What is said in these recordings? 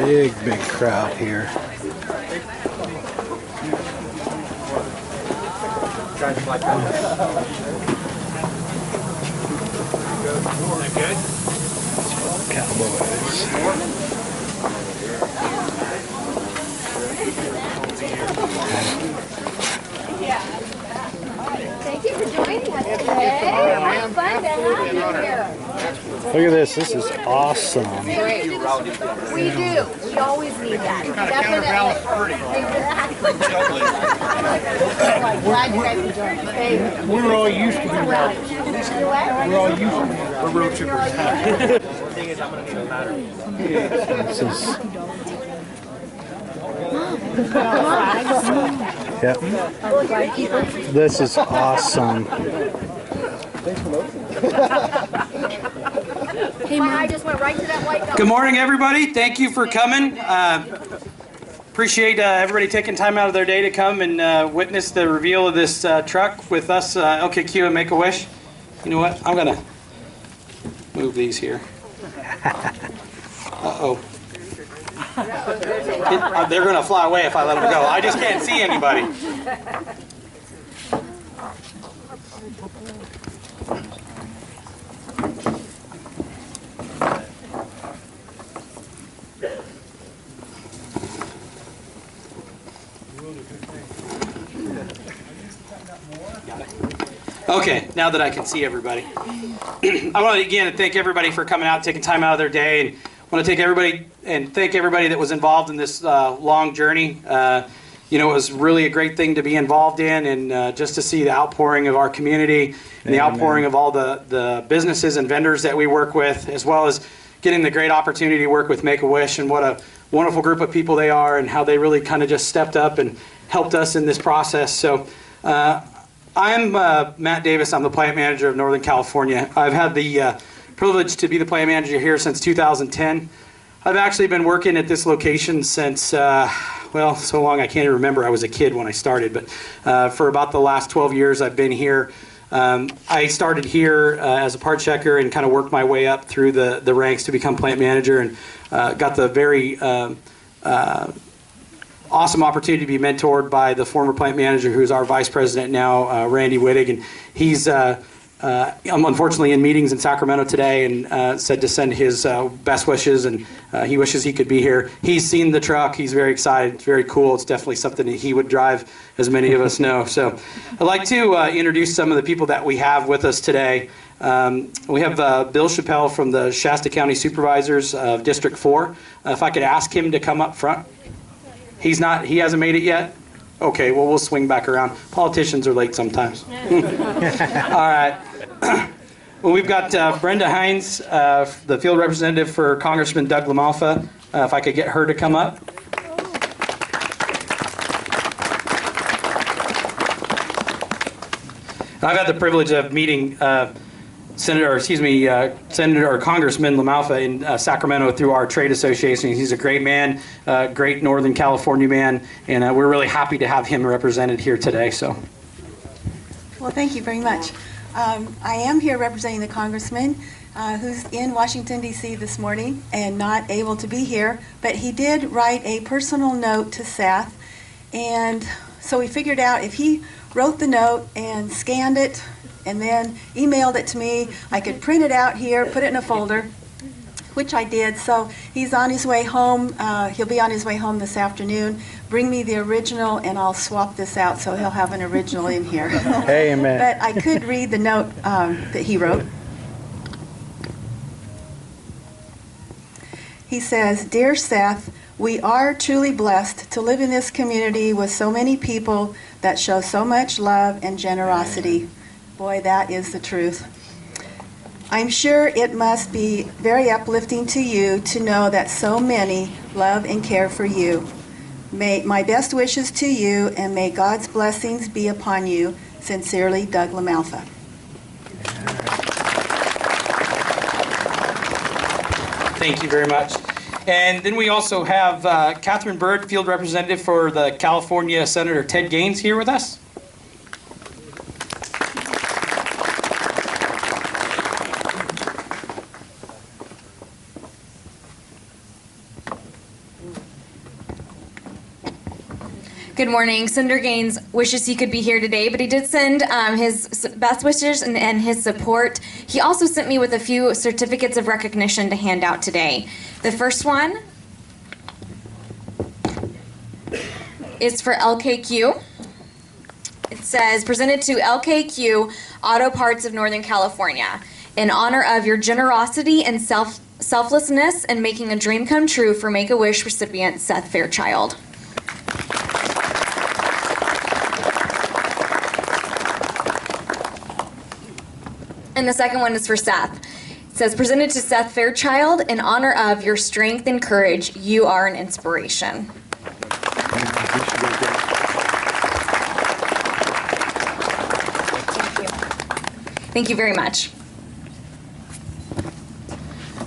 big crowd here. Cowboys. Thank you for joining us today. It's fun to have you here. Look at this. This is awesome. Great. We do. We always need that. Definitely. Exactly. Glad you guys could join us. We're all used to being rowdy. We're all used to being rowdy. We're road troopers. The thing is, I'm going to need a ladder. This is... Yep. This is awesome. Hey, I just went right to that white belt. Good morning, everybody. Thank you for coming. Appreciate everybody taking time out of their day to come and witness the reveal of this truck with us, LKQ and Make-A-Wish. You know what? I'm going to move these here. Uh-oh. They're going to fly away if I let them go. I just can't see anybody. Okay, now that I can see everybody. I want to again thank everybody for coming out, taking time out of their day, and I want to thank everybody that was involved in this long journey. You know, it was really a great thing to be involved in, and just to see the outpouring of our community and the outpouring of all the businesses and vendors that we work with, as well as getting the great opportunity to work with Make-A-Wish, and what a wonderful group of people they are, and how they really kind of just stepped up and helped us in this process. So I'm Matt Davis. I'm the plant manager of Northern California. I've had the privilege to be the plant manager here since 2010. I've actually been working at this location since, well, so long I can't even remember. I was a kid when I started, but for about the last 12 years I've been here. I started here as a part checker and kind of worked my way up through the ranks to become plant manager, and got the very awesome opportunity to be mentored by the former plant manager, who's our vice president now, Randy Wittig, and he's unfortunately in meetings in Sacramento today, and said to send his best wishes, and he wishes he could be here. He's seen the truck. He's very excited. It's very cool. It's definitely something that he would drive, as many of us know. So I'd like to introduce some of the people that we have with us today. We have Bill Chappelle from the Shasta County Supervisors of District 4. If I could ask him to come up front. He hasn't made it yet? Okay, well, we'll swing back around. Politicians are late sometimes. All right. Well, we've got Brenda Hines, the field representative for Congressman Doug LaMalfa. If I could get her to come up. I've had the privilege of meeting Congressman LaMalfa in Sacramento through our trade association. He's a great man, great Northern California man, and we're really happy to have him represented here today. So, well, thank you very much. I am here representing the congressman who's in Washington, D.C. this morning and not able to be here, but he did write a personal note to Seth, and so we figured out if he wrote the note and scanned it and then emailed it to me, I could print it out here, put it in a folder, which I did. So he's on his way home. He'll be on his way home this afternoon. Bring me the original, and I'll swap this out so he'll have an original in here. Amen. But I could read the note that he wrote. He says, "Dear Seth, we are truly blessed to live in this community with so many people that show so much love and generosity." Boy, that is the truth. I'm sure it must be very uplifting to you to know that so many love and care for you. My best wishes to you, and may God's blessings be upon you. Sincerely, Doug LaMalfa. thank you very much. And then we also have Catherine Bird, field representative for the California Senator Ted Gaines, here with us. Good morning. Senator Gaines wishes he could be here today, but he did send his best wishes and his support. He also sent me with a few certificates of recognition to hand out today. The first one is for LKQ. It says, presented to LKQ Auto Parts of Northern California, in honor of your generosity and selflessness in making a dream come true for Make-A-Wish recipient Seth Fairchild. And the second one is for Seth. It says, presented to Seth Fairchild, in honor of your strength and courage, you are an inspiration. Thank you very much.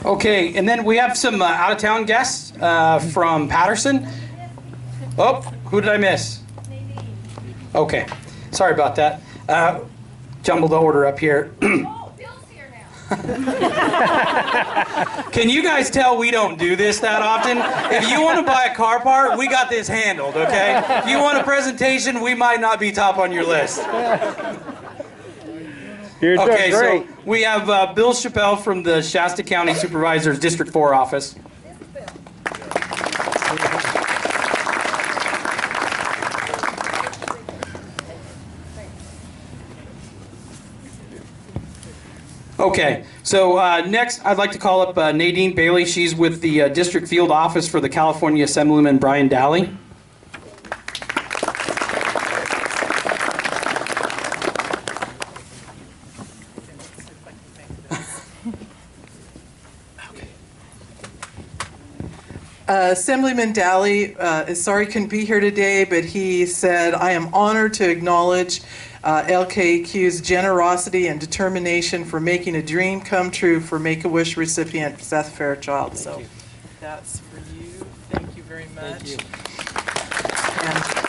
Okay, and then we have some out-of-town guests from Patterson. Oh, who did I miss? Okay, sorry about that. Jumbled the order up here. Oh, Bill's here now. Can you guys tell we don't do this that often? If you want to buy a car part, we got this handled, okay? If you want a presentation, we might not be top on your list. You're doing Okay, great. so we have Bill Chappelle from the Shasta County Supervisor's District 4 office. Okay, so next I'd like to call up Nadine Bailey. She's with the District Field Office for the California Assemblyman Brian Daly. Assemblyman Daly is sorry he couldn't be here today, but he said, I am honored to acknowledge LKQ's generosity and determination for making a dream come true for Make-A-Wish recipient Seth Fairchild. So that's for you. Thank you very much. Thank you.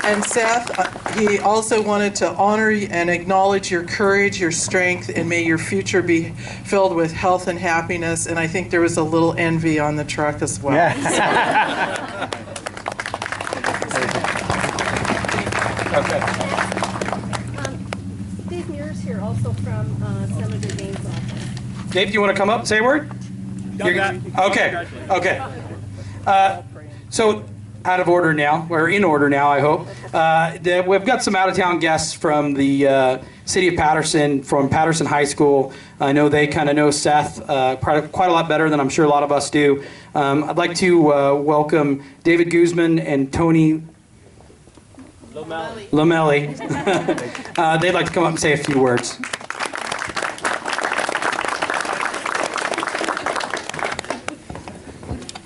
And Seth, he also wanted to honor and acknowledge your courage, your strength, and may your future be filled with health and happiness. And I think there was a little envy on the truck as well. Yeah. Steve Muir's here also from Senator Gaines' office. Dave, do you want to come up and say a word? Okay, okay. So, out of order now, or in order now, I hope. We've got some out-of-town guests from the city of Patterson, from Patterson High School. I know they kind of know Seth quite a lot better than I'm sure a lot of us do. I'd like to welcome David Guzman and Tony Lomelli. They'd like to come up and say a few words.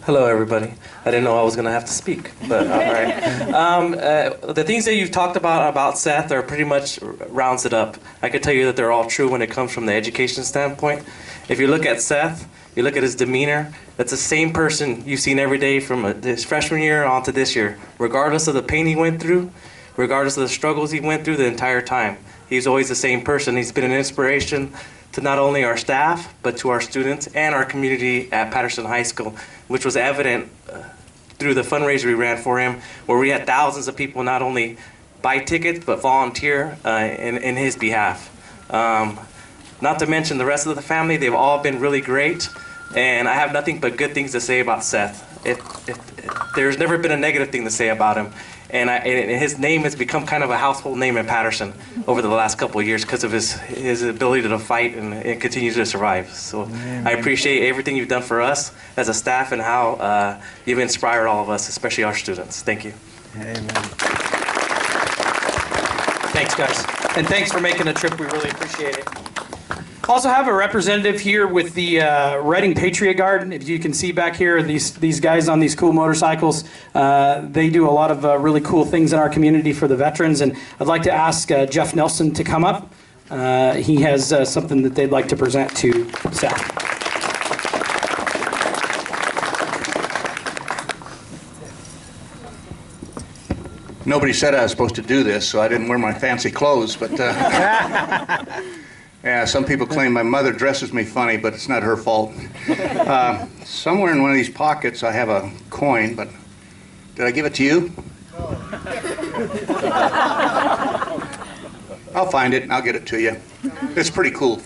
Hello, everybody. I didn't know I was going to have to speak, but all right. The things that you've talked about Seth are pretty much rounds it up. I can tell you that they're all true when it comes from the education standpoint. If you look at Seth, you look at his demeanor, that's the same person you've seen every day from his freshman year on to this year. Regardless of the pain he went through, regardless of the struggles he went through the entire time, he's always the same person. He's been an inspiration to not only our staff, but to our students and our community at Patterson High School, which was evident through the fundraiser we ran for him, where we had thousands of people not only buy tickets, but volunteer in his behalf. Not to mention the rest of the family, they've all been really great, and I have nothing but good things to say about Seth. There's never been a negative thing to say about him. And his name has become kind of a household name in Patterson over the last couple of years because of his ability to fight and continue to survive. So I appreciate everything you've done for us as a staff and how you've inspired all of us, especially our students. Thank you. Amen. Thanks, guys. And thanks for making the trip. We really appreciate it. Also have a representative here with the Reading Patriot Guard. If you can see back here, these guys on these cool motorcycles, they do a lot of really cool things in our community for the veterans. And I'd like to ask Jeff Nelson to come up. He has something that they'd like to present to Seth. Nobody said I was supposed to do this, so I didn't wear my fancy clothes, but yeah, some people claim my mother dresses me funny, but it's not her fault. Somewhere in one of these pockets I have a coin, but did I give it to you? I'll find it and I'll get it to you. It's pretty cool.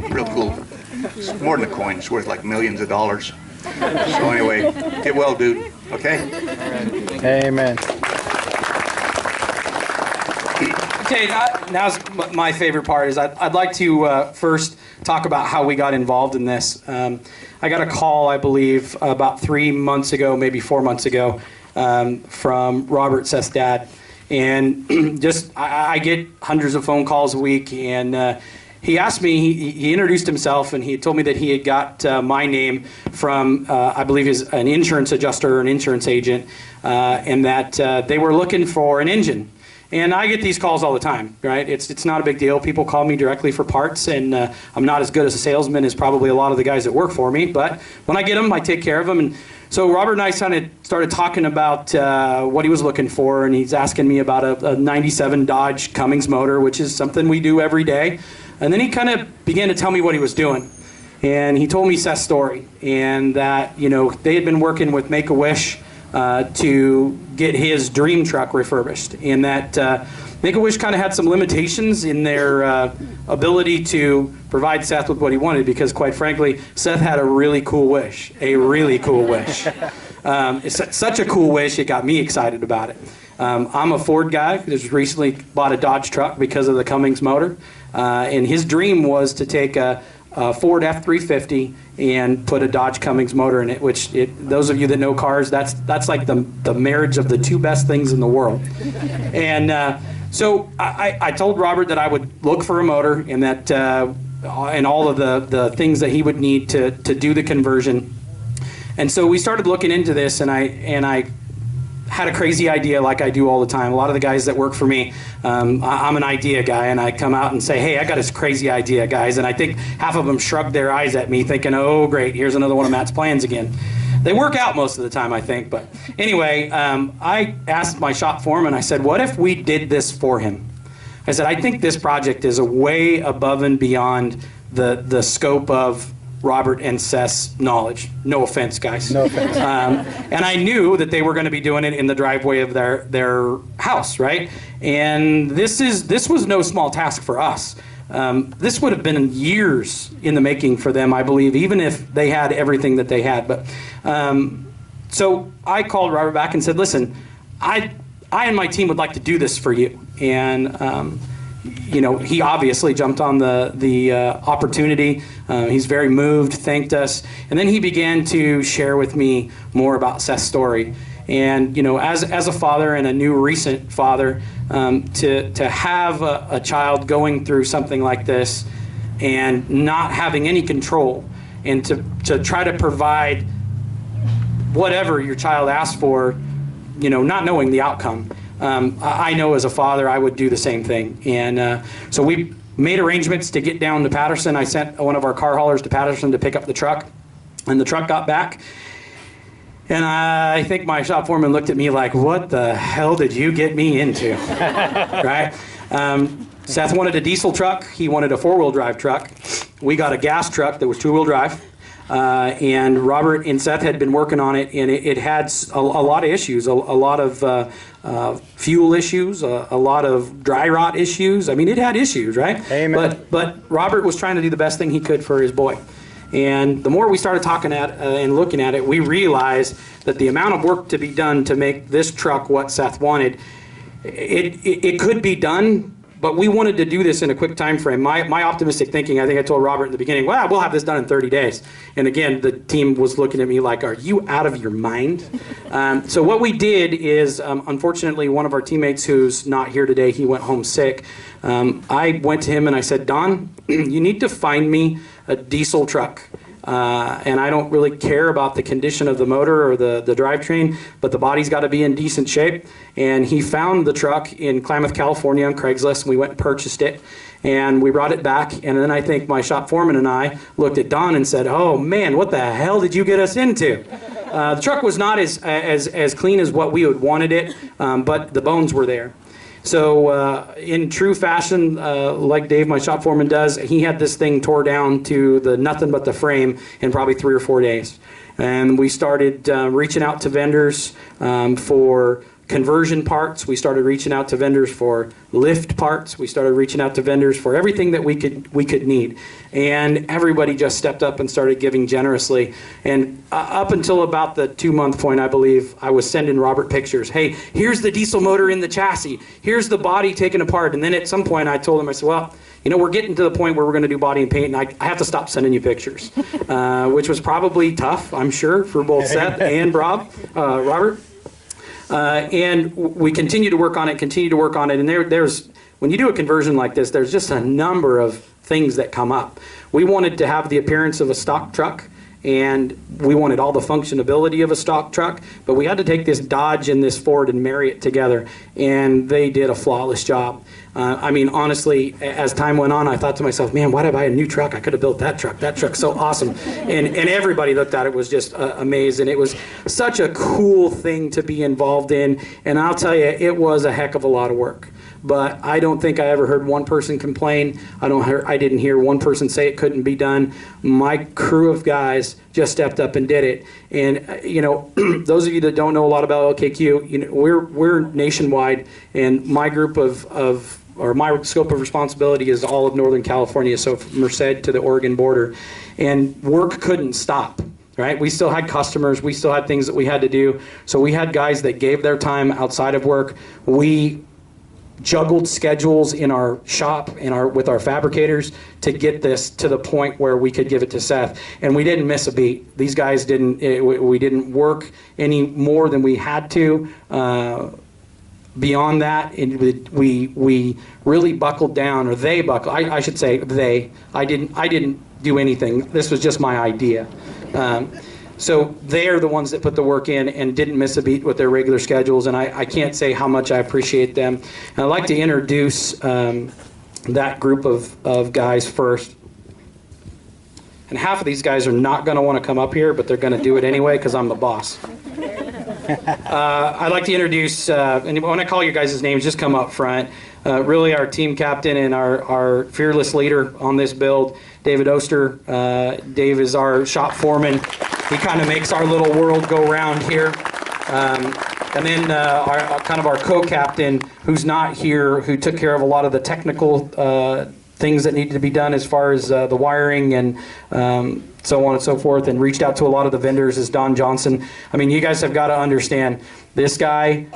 Real cool. It's more than a coin. It's worth like millions of dollars. So anyway, get well, dude. Okay? Amen. Okay, now's my favorite part. Is I'd like to first talk about how we got involved in this. I got a call, I believe, about 3 months ago, maybe 4 months ago, from Robert, Seth's dad. And just, I get hundreds of phone calls a week, and he asked me, he introduced himself, and he told me that he had got my name from, I believe, an insurance adjuster or an insurance agent, and that they were looking for an engine. And I get these calls all the time, right? It's not a big deal. People call me directly for parts, and I'm not as good as a salesman as probably a lot of the guys that work for me, but when I get them, I take care of them. And so Robert and I kind of started talking about what he was looking for, and he's asking me about a 97 Dodge Cummins motor, which is something we do every day. And then he kind of began to tell me what he was doing. And he told me Seth's story, and that, you know, they had been working with Make-A-Wish to get his dream truck refurbished, and that Make-A-Wish kind of had some limitations in their ability to provide Seth with what he wanted, because quite frankly, Seth had a really cool wish, It's such a cool wish, it got me excited about it. I'm a Ford guy, just recently bought a Dodge truck because of the Cummins motor, and his dream was to take a Ford F-350 and put a Dodge Cummins motor in it, which those of you that know cars, that's like the marriage of the two best things in the world. And so I told Robert that I would look for a motor, and that and all of the things that he would need to do the conversion. And so we started looking into this, and I had a crazy idea, like I do all the time. A lot of the guys that work for me, I'm an idea guy, and I come out and say, hey, I got this crazy idea, guys. And I think half of them shrug their eyes at me thinking, oh, great, here's another one of Matt's plans again. They work out most of the time, I think. But anyway, I asked my shop foreman, I said, what if we did this for him? I said, I think this project is way above and beyond the scope of Robert and Seth's knowledge. No offense, guys. No offense. And I knew that they were going to be doing it in the driveway of their house, right? And this was no small task for us. This would have been years in the making for them, I believe, even if they had everything that they had. But so I called Robert back and said, listen, I and my team would like to do this for you. And you know, he obviously jumped on the opportunity. He's very moved, thanked us, and then he began to share with me more about Seth's story. And you know, as a father and a new recent father, to have a child going through something like this and not having any control, and to try to provide whatever your child asks for, you know, not knowing the outcome. I know as a father I would do the same thing. And so we made arrangements to get down to Patterson. I sent one of our car haulers to Patterson to pick up the truck, and the truck got back. And I think my shop foreman looked at me like, what the hell did you get me into? Right? Seth wanted a diesel truck. He wanted a four-wheel drive truck. We got a gas truck that was two-wheel drive. And Robert and Seth had been working on it, and it had a lot of issues, a lot of fuel issues, a lot of dry rot issues. I mean, it had issues, right? Amen. But Robert was trying to do the best thing he could for his boy. And the more we started talking at and looking at it, we realized that the amount of work to be done to make this truck what Seth wanted, it could be done. But we wanted to do this in a quick time frame. My optimistic thinking, I think I told Robert in the beginning, well, we'll have this done in 30 days. And again, the team was looking at me like, are you out of your mind? So what we did is, unfortunately, one of our teammates who's not here today, he went home sick. I went to him and I said, Don, you need to find me a diesel truck. And I don't really care about the condition of the motor or the drivetrain, but the body's got to be in decent shape. And he found the truck in Klamath, California on Craigslist, and we went and purchased it. And we brought it back, and then I think my shop foreman and I looked at Don and said, oh man, what the hell did you get us into? The truck was not as clean as what we would wanted it, but the bones were there. So in true fashion, like Dave, my shop foreman, does, he had this thing tore down to the nothing but the frame in probably 3 or 4 days. And we started reaching out to vendors for conversion parts. We started reaching out to vendors for lift parts. We started reaching out to vendors for everything that we could need. And everybody just stepped up and started giving generously. And up until about the 2-month point, I believe, I was sending Robert pictures. Hey, here's the diesel motor in the chassis. Here's the body taken apart. And then at some point I told him, I said, well, you know, we're getting to the point where we're going to do body and paint, and I have to stop sending you pictures, which was probably tough, I'm sure, for both Seth and Robert. And we continue to work on it, and there's when you do a conversion like this, there's just a number of things that come up. We wanted to have the appearance of a stock truck, and we wanted all the functionability of a stock truck, but we had to take this Dodge and this Ford and marry it together, and they did a flawless job. I mean, honestly, as time went on, I thought to myself, man, why did I buy a new truck? I could have built that truck. That truck's so awesome. And everybody looked at it, was just amazing. It was such a cool thing to be involved in, and I'll tell you, it was a heck of a lot of work. But I don't think I ever heard one person complain. I didn't hear one person say it couldn't be done. My crew of guys just stepped up and did it. And you know, those of you that don't know a lot about LKQ, you know, we're nationwide, and my group or my scope of responsibility is all of Northern California, so from Merced to the Oregon border. And work couldn't stop. Right? We still had customers, we still had things that we had to do. So we had guys that gave their time outside of work. We juggled schedules in our shop with our fabricators to get this to the point where we could give it to Seth, and we didn't miss a beat. These guys we didn't work any more than we had to. Beyond that, we really buckled down, or they buckled. I should say they. I didn't do anything. This was just my idea. So they're the ones that put the work in and didn't miss a beat with their regular schedules, and I can't say how much I appreciate them. And I'd like to introduce that group of guys first. And half of these guys are not going to want to come up here, but they're going to do it anyway because I'm the boss. I'd like to introduce, and when I call your guys' names, just come up front. Really our team captain and our fearless leader on this build, David Oster. Dave is our shop foreman. He kind of makes our little world go round here. And then our co-captain, who's not here, who took care of a lot of the technical things that needed to be done as far as the wiring and so on and so forth, and reached out to a lot of the vendors, is Don Johnson. I mean, you guys have got to understand, this guy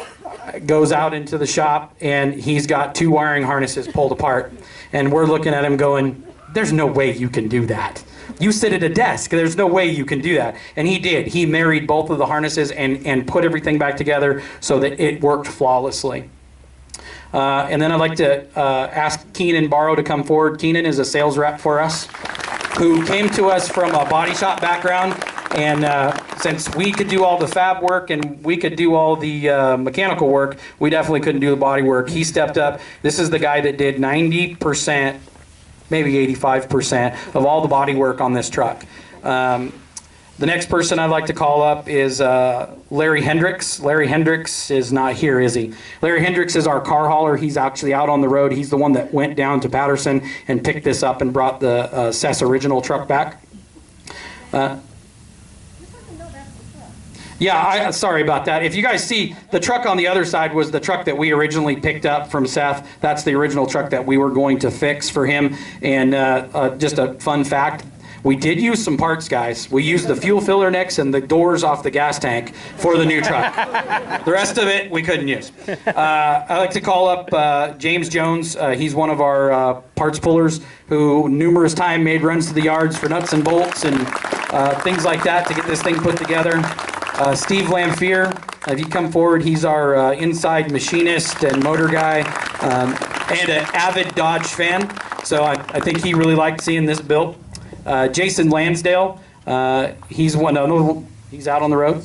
goes out into the shop and he's got 2 wiring harnesses pulled apart, and we're looking at him going, there's no way you can do that. You sit at a desk, there's no way you can do that. And he did. He married both of the harnesses and put everything back together so that it worked flawlessly. And then I'd like to ask Keenan Barrow to come forward. Keenan is a sales rep for us, who came to us from a body shop background. And since we could do all the fab work and we could do all the mechanical work, we definitely couldn't do the body work. He stepped up. This is the guy that did 90%, maybe 85% of all the body work on this truck. The next person I'd like to call up is Larry Hendricks. Larry Hendricks is not here, is he? Larry Hendricks is our car hauler. He's actually out on the road. He's the one that went down to Patterson and picked this up and brought the Seth's original truck back. Yeah, sorry about that. If you guys see, the truck on the other side was the truck that we originally picked up from Seth. That's the original truck that we were going to fix for him. And just a fun fact, we did use some parts, guys. We used the fuel filler necks and the doors off the gas tank for the new truck. The rest of it, we couldn't use. I'd like to call up James Jones. He's one of our parts pullers who numerous times made runs to the yards for nuts and bolts and things like that to get this thing put together. Steve Lamphere, if you come forward, he's our inside machinist and motor guy, and an avid Dodge fan. So I think he really liked seeing this built. Jason Lansdale, he's he's out on the road.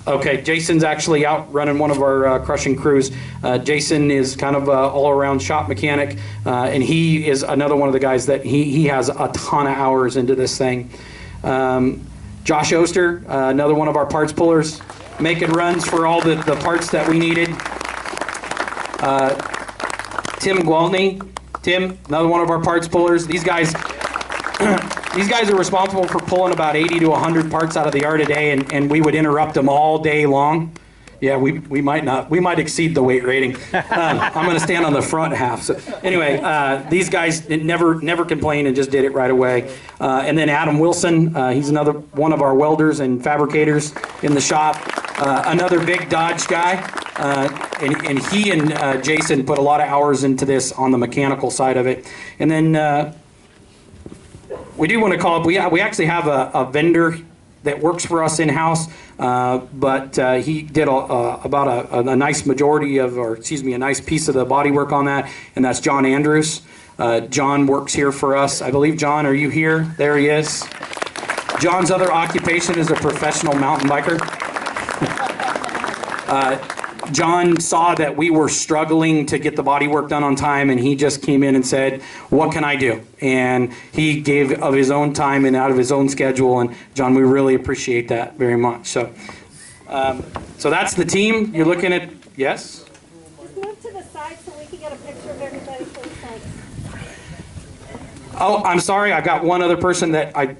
Okay, Jason's actually out running one of our crushing crews. Jason is kind of all-around shop mechanic, and he is another one of the guys that he has a ton of hours into this thing. Josh Oster, another one of our parts pullers, making runs for all the parts that we needed. Tim Gwaltney, another one of our parts pullers. These guys are responsible for pulling about 80 to 100 parts out of the yard a day, and we would interrupt them all day long Yeah, we might not. We might exceed the weight rating. I'm going to stand on the front half. So anyway, these guys never complained and just did it right away. And then Adam Wilson, he's another one of our welders and fabricators in the shop. Another big Dodge guy. And he and Jason put a lot of hours into this on the mechanical side of it. And then we do want to call up, we actually have a vendor that works for us in-house, but he did about a nice majority of, or excuse me, a nice piece of the body work on that, and that's John Andrews. John works here for us. I believe, John, are you here? There he is. John's other occupation is a professional mountain biker. John saw that we were struggling to get the body work done on time, and he just came in and said, what can I do? And he gave of his own time and out of his own schedule, and John, we really appreciate that very much. So that's the team. You're looking at, yes? Just move to the side so we can get a picture of everybody for the side. Oh, I'm sorry, I got one other person that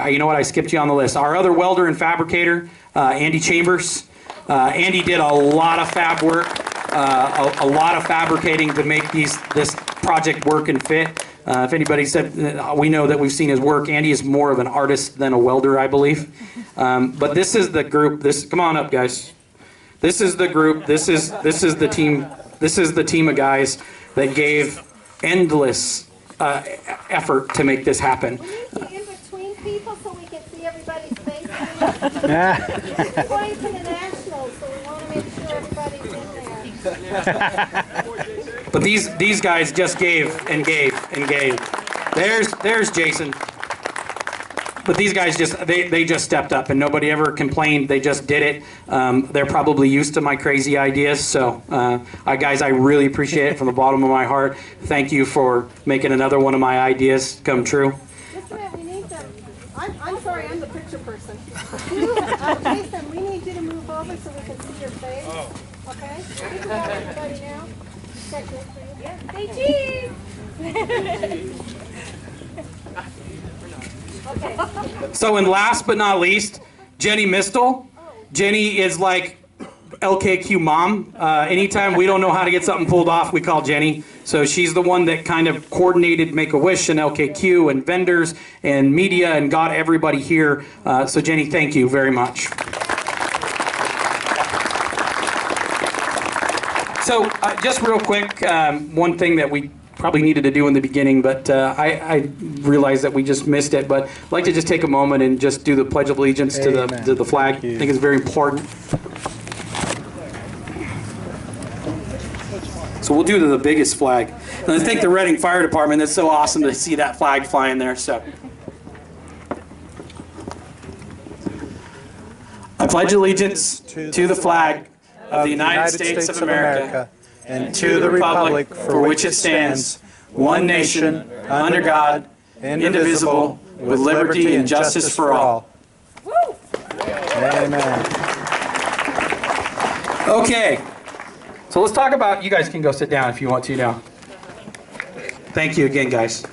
you know what, I skipped you on the list. Our other welder and fabricator, Andy Chambers. Andy did a lot of fab work, a lot of fabricating to make this project work and fit. If anybody said, we know that we've seen his work. Andy is more of an artist than a welder, I believe. But this is the group. Come on up, guys. This is the group. This is the team. This is the team of guys that gave endless effort to make this happen. We need to in between people so we can see everybody's faces. We're going to the Nationals, so we want to make sure everybody's in there. But these guys just gave and gave and gave. There's Jason. But these guys they just stepped up, and nobody ever complained. They just did it. They're probably used to my crazy ideas. So, guys, I really appreciate it from the bottom of my heart. Thank you for making another one of my ideas come true. Just a minute, we need them. I'm sorry, I'm the picture person. Jason, we need you to move over so we can see your face. Okay? You can have everybody now. Check this for you. Yeah. Hey, cheese! Okay. So, and last but not least, Jenny Mistel. Jenny is like LKQ mom. Anytime we don't know how to get something pulled off, we call Jenny. So she's the one that kind of coordinated Make-A-Wish and LKQ and vendors and media and got everybody here. So Jenny, thank you very much. So just real quick, one thing that we probably needed to do in the beginning, but I realized that we just missed it. But I'd like to just take a moment and just do the Pledge of Allegiance to the flag. I think it's very important. So we'll do the biggest flag. And let's thank the Reading Fire Department. That's so awesome to see that flag flying there. So I pledge allegiance to the flag of the United States of America and to the republic for which it stands, one nation, under God, indivisible, with liberty and justice for all. Amen. Okay, so let's talk about, you guys can go sit down if you want to now. Thank you again, guys.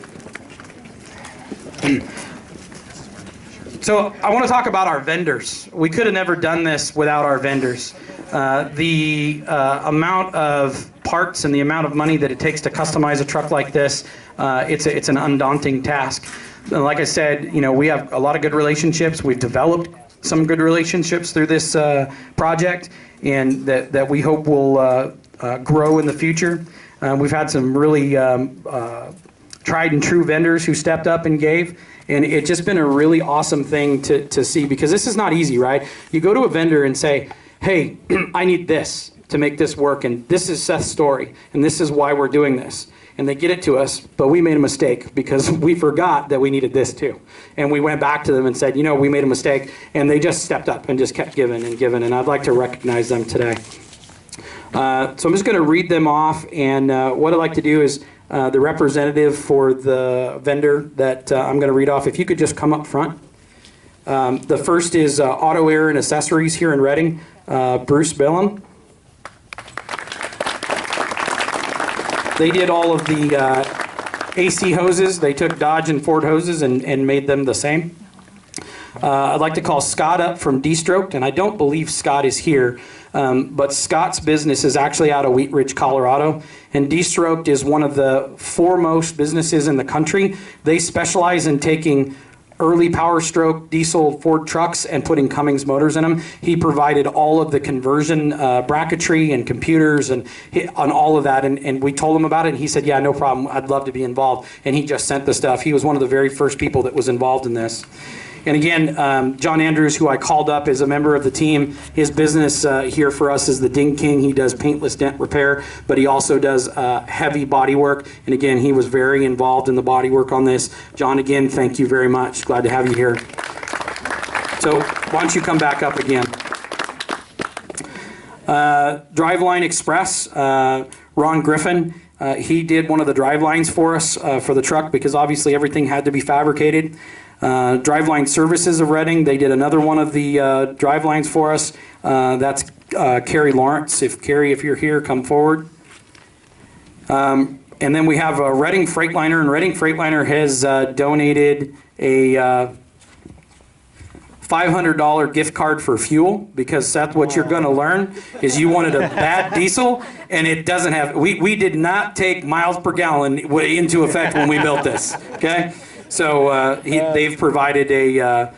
So I want to talk about our vendors. We could have never done this without our vendors. The amount of parts and the amount of money that it takes to customize a truck like this, it's an undaunting task. And like I said, you know, we have a lot of good relationships. We've developed some good relationships through this project, and that we hope will grow in the future. We've had some really tried and true vendors who stepped up and gave. And it's just been a really awesome thing to see, because this is not easy, right? You go to a vendor and say, hey, I need this to make this work, and this is Seth's story, and this is why we're doing this. And they get it to us, but we made a mistake because we forgot that we needed this too. And we went back to them and said, you know, we made a mistake, and they just stepped up and just kept giving and giving, and I'd like to recognize them today. So I'm just going to read them off, and what I'd like to do is the representative for the vendor that I'm going to read off, if you could just come up front. The first is Auto Air and Accessories here in Reading, Bruce Billum. They did all of the AC hoses. They took Dodge and Ford hoses and made them the same. I'd like to call Scott up from D-Stroked, and I don't believe Scott is here, but Scott's business is actually out of Wheat Ridge, Colorado, and D-Stroked is one of the foremost businesses in the country. They specialize in taking early power stroke diesel Ford trucks and putting Cummins motors in them. He provided all of the conversion bracketry and computers and on all of that, and we told him about it, and he said, yeah, no problem, I'd love to be involved, and he just sent the stuff. He was one of the very first people that was involved in this. And again, John Andrews, who I called up, is a member of the team. His business here for us is the Ding King. He does paintless dent repair, but he also does heavy body work. And again, he was very involved in the body work on this. John, again, thank you very much. Glad to have you here. So why don't you come back up again. Driveline Express, Ron Griffin. He did one of the drive lines for us for the truck because obviously everything had to be fabricated. Driveline Services of Reading, they did another one of the drive lines for us. That's Carrie Lawrence. Carrie, if you're here, come forward. And then we have a Reading Freightliner, and Reading Freightliner has donated a $500 gift card for fuel because, Seth, what you're going to learn is you wanted a bad diesel, and it doesn't have, we did not take miles per gallon into effect when we built this, okay? So they've provided a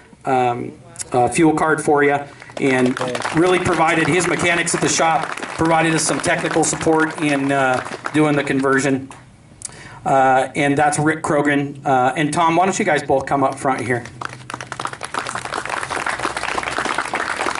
fuel card for you, and really provided, his mechanics at the shop provided us some technical support in doing the conversion. And that's Rick Krogan. And Tom, why don't you guys both come up front here?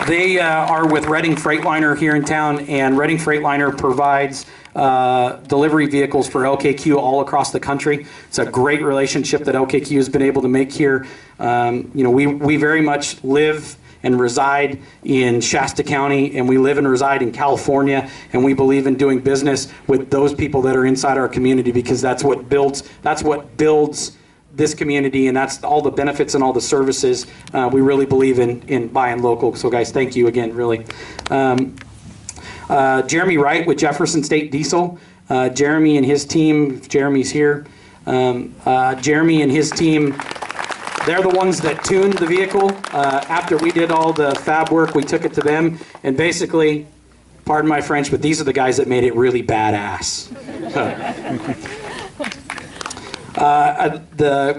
They are with Reading Freightliner here in town, and Reading Freightliner provides delivery vehicles for LKQ all across the country. It's a great relationship that LKQ has been able to make here. You know, we very much live and reside in Shasta County, and we live and reside in California, and we believe in doing business with those people that are inside our community because that's what builds this community, and that's all the benefits and all the services. We really believe in buying local. So guys, thank you again, really. Jeremy Wright with Jefferson State Diesel. Jeremy and his team, if Jeremy's here, Jeremy and his team, they're the ones that tuned the vehicle. After we did all the fab work, we took it to them, and basically, pardon my French, but these are the guys that made it really badass.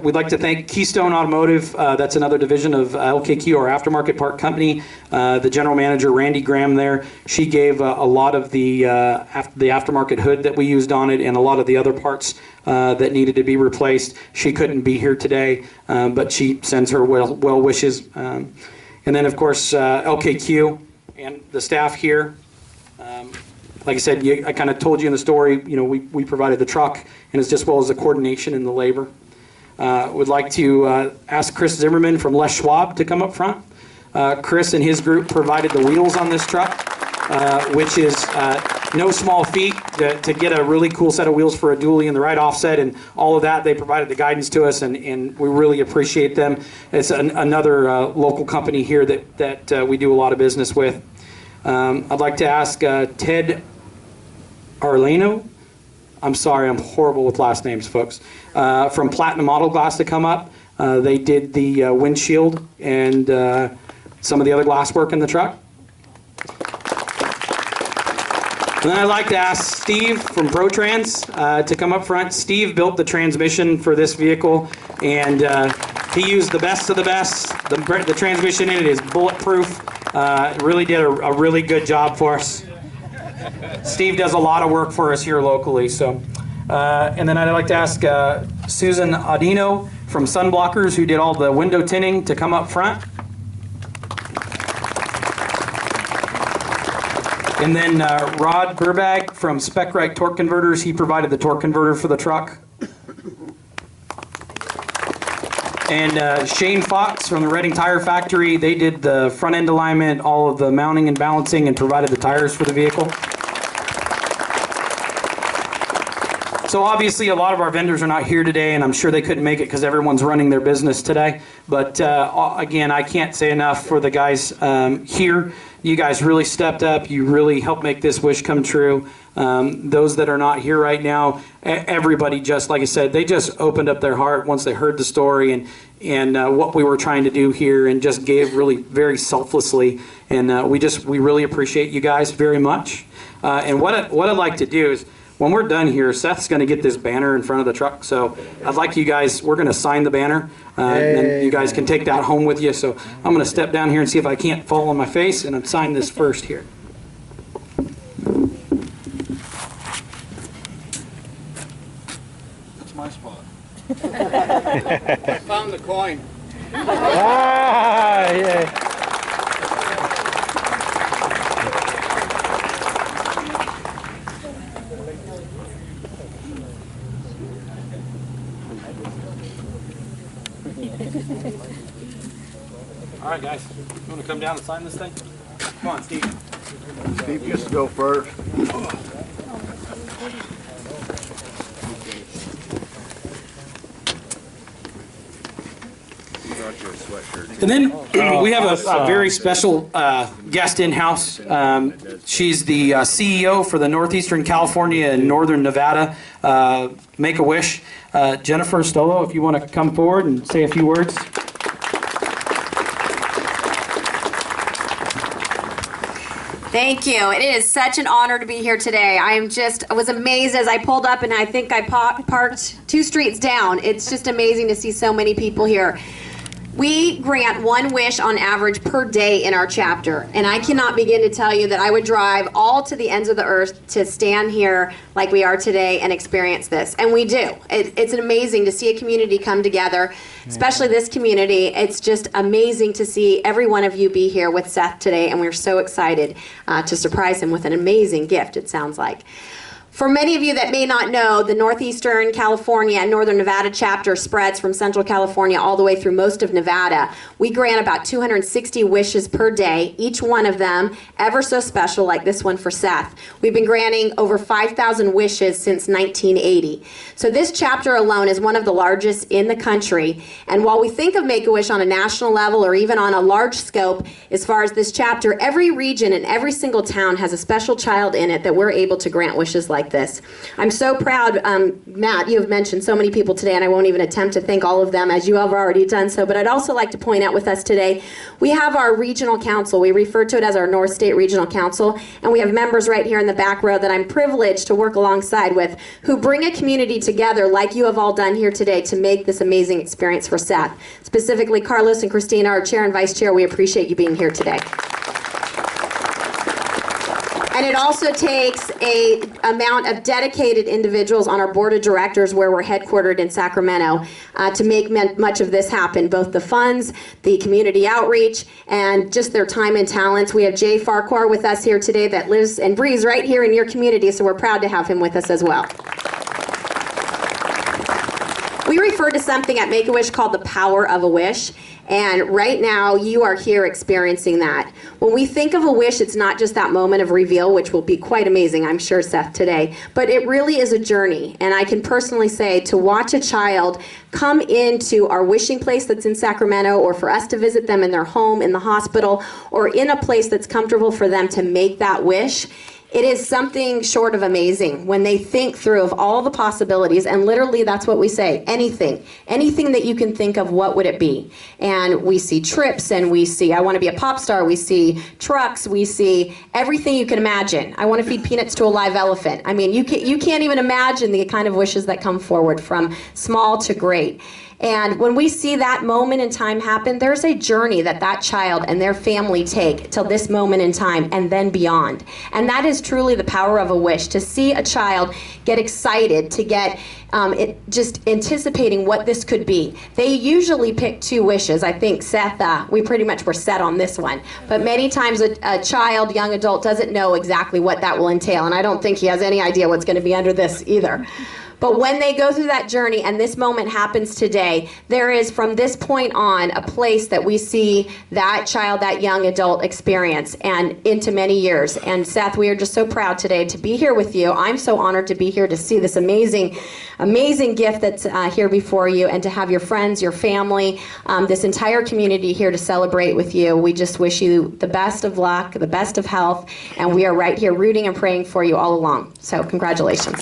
We'd like to thank Keystone Automotive. That's another division of LKQ, our aftermarket part company. The general manager, Randy Graham, there. She gave a lot of the aftermarket hood that we used on it and a lot of the other parts that needed to be replaced. She couldn't be here today, but she sends her well wishes. And then, of course, LKQ and the staff here. Like I said, I kind of told you in the story, you know, we provided the truck and as well as the coordination and the labor. Would like to ask Chris Zimmerman from Les Schwab to come up front. Chris and his group provided the wheels on this truck, which is no small feat to get a really cool set of wheels for a dually in the right offset and all of that. They provided the guidance to us, and we really appreciate them. It's another local company here that we do a lot of business with. I'd like to ask Ted Arleno, I'm sorry, I'm horrible with last names, folks, from Platinum Auto Glass to come up. They did the windshield and some of the other glass work in the truck. And then I'd like to ask Steve from ProTrans to come up front. Steve built the transmission for this vehicle, and he used the best of the best. The transmission in it is bulletproof. Really did a really good job for us. Steve does a lot of work for us here locally. So, and then I'd like to ask Susan Audino from Sunblockers, who did all the window tinting, to come up front. And then Rod Burbag from SpecRite Torque Converters, he provided the torque converter for the truck. And Shane Fox from the Reading Tire Factory, they did the front end alignment, all of the mounting and balancing, and provided the tires for the vehicle. So obviously a lot of our vendors are not here today, and I'm sure they couldn't make it because everyone's running their business today. But again, I can't say enough for the guys here. You guys really stepped up. You really helped make this wish come true. Those that are not here right now, everybody, just like I said, they just opened up their heart once they heard the story and what we were trying to do here, and just gave really very selflessly. And we really appreciate you guys very much. And what I'd like to do is, when we're done here, Seth's going to get this banner in front of the truck. So I'd like you guys, we're going to sign the banner, and then you guys can take that home with you. So I'm going to step down here and see if I can't fall on my face, and I'm signing this first here. That's my spot. I found the coin. Ah, yeah. All right, guys. You want to come down and sign this thing? Come on, Steve. Steve gets to go first. And then we have a very special guest in-house. She's the CEO for the Northeastern California and Northern Nevada Make-A-Wish. Jennifer Stolo, if you want to come forward and say a few words. Thank you. It is such an honor to be here today. I was amazed as I pulled up, and I think I parked 2 streets down. It's just amazing to see so many people here. We grant 1 wish on average per day in our chapter, and I cannot begin to tell you that I would drive all to the ends of the earth to stand here like we are today and experience this, and we do. It's amazing to see a community come together, especially this community. It's just amazing to see every one of you be here with Seth today, and we're so excited to surprise him with an amazing gift, it sounds like. For many of you that may not know, the Northeastern California and Northern Nevada chapter spreads from Central California all the way through most of Nevada. We grant about 260 wishes per day, each one of them ever so special, like this one for Seth. We've been granting over 5,000 wishes since 1980. So this chapter alone is one of the largest in the country. And while we think of Make-A-Wish on a national level or even on a large scope, as far as this chapter, every region and every single town has a special child in it that we're able to grant wishes like this. I'm so proud, Matt, you have mentioned so many people today, and I won't even attempt to thank all of them as you have already done so, but I'd also like to point out with us today, we have our regional council. We refer to it as our North State Regional Council, and we have members right here in the back row that I'm privileged to work alongside with, who bring a community together like you have all done here today to make this amazing experience for Seth. Specifically, Carlos and Christina, our chair and vice chair, we appreciate you being here today. And it also takes an amount of dedicated individuals on our board of directors, where we're headquartered in Sacramento, to make much of this happen, both the funds, the community outreach, and just their time and talents. We have Jay Farquhar with us here today that lives and breathes right here in your community, so we're proud to have him with us as well. We refer to something at Make-A-Wish called the power of a wish. And right now, you are here experiencing that. When we think of a wish, it's not just that moment of reveal, which will be quite amazing, I'm sure, Seth, today. But it really is a journey. And I can personally say, to watch a child come into our wishing place that's in Sacramento, or for us to visit them in their home, in the hospital, or in a place that's comfortable for them to make that wish, it is something short of amazing when they think through of all the possibilities, and literally that's what we say, anything that you can think of, what would it be? And we see trips, and we see, I want to be a pop star, we see trucks, we see everything you can imagine. I want to feed peanuts to a live elephant. I mean, you can't even imagine the kind of wishes that come forward, from small to great. And when we see that moment in time happen, there's a journey that that child and their family take till this moment in time and then beyond. And that is truly the power of a wish, to see a child get excited, to get just anticipating what this could be. They usually pick 2 wishes. I think Seth, we pretty much were set on this one. But many times a child, young adult, doesn't know exactly what that will entail. And I don't think he has any idea what's going to be under this either. But when they go through that journey and this moment happens today, there is from this point on a place that we see that child, that young adult experience and into many years. And Seth, we are just so proud today to be here with you. I'm so honored to be here to see this amazing gift that's here before you, and to have your friends, your family, this entire community here to celebrate with you. We just wish you the best of luck, the best of health, and we are right here rooting and praying for you all along. So congratulations.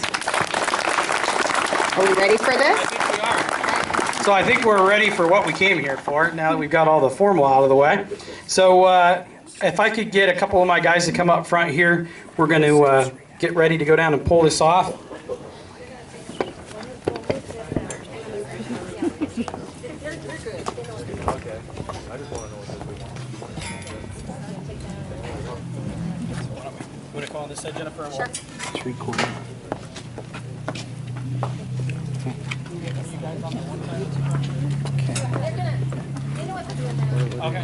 Are we ready for this? I think we are. So I think we're ready for what we came here for, now that we've got all the formal out of the way. So if I could get a couple of my guys to come up front here, we're going to get ready to go down and pull this off. Want to call this head, Jennifer? Sure. It's recording. Okay.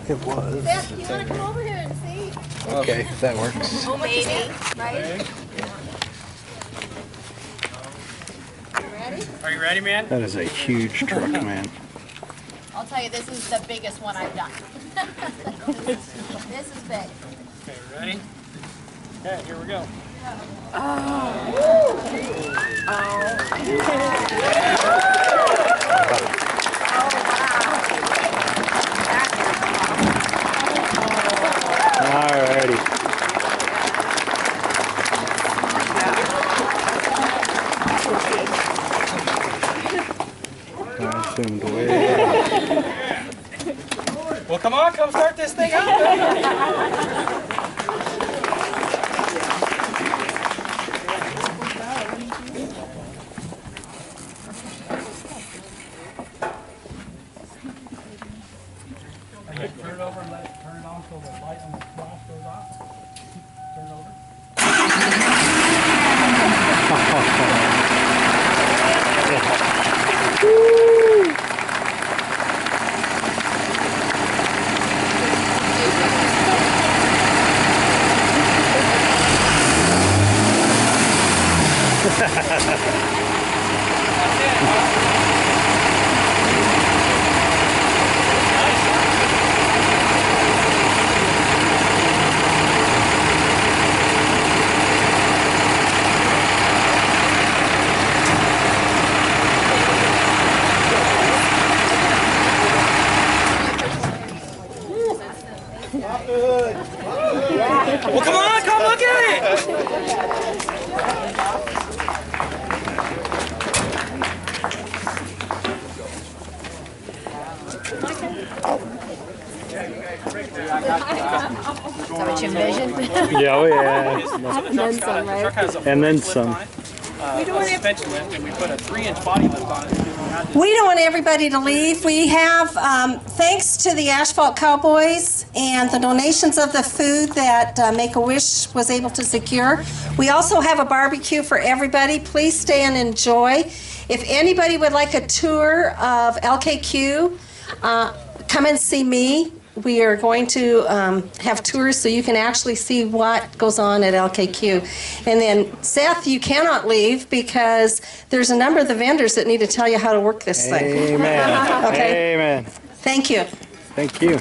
It was. Seth, you want to come over here and see? Okay, that works. Oh, baby. Right? Are you ready, man? That is a huge truck, man. I'll tell you, this is the biggest one I've done. This is big. Okay, ready? Okay, here we go. Alrighty. I zoomed way out. Well, come on, come start this thing up. Turn it over and turn it on so the light on the cross goes off. Turn it over. Well, come on, come look at it. Is that what you envisioned? Yeah, oh yeah. And then some, right? And then some. Suspension lift, and we put a 3-inch body lift on it. We don't want everybody to leave. We have, thanks to the Asphalt Cowboys and the donations of the food that Make-A-Wish was able to secure, we also have a barbecue for everybody. Please stay and enjoy. If anybody would like a tour of LKQ, come and see me. We are going to have tours so you can actually see what goes on at LKQ. And then, Seth, you cannot leave because there's a number of the vendors that need to tell you how to work this thing. Amen. Okay. Amen. Thank you. Thank you.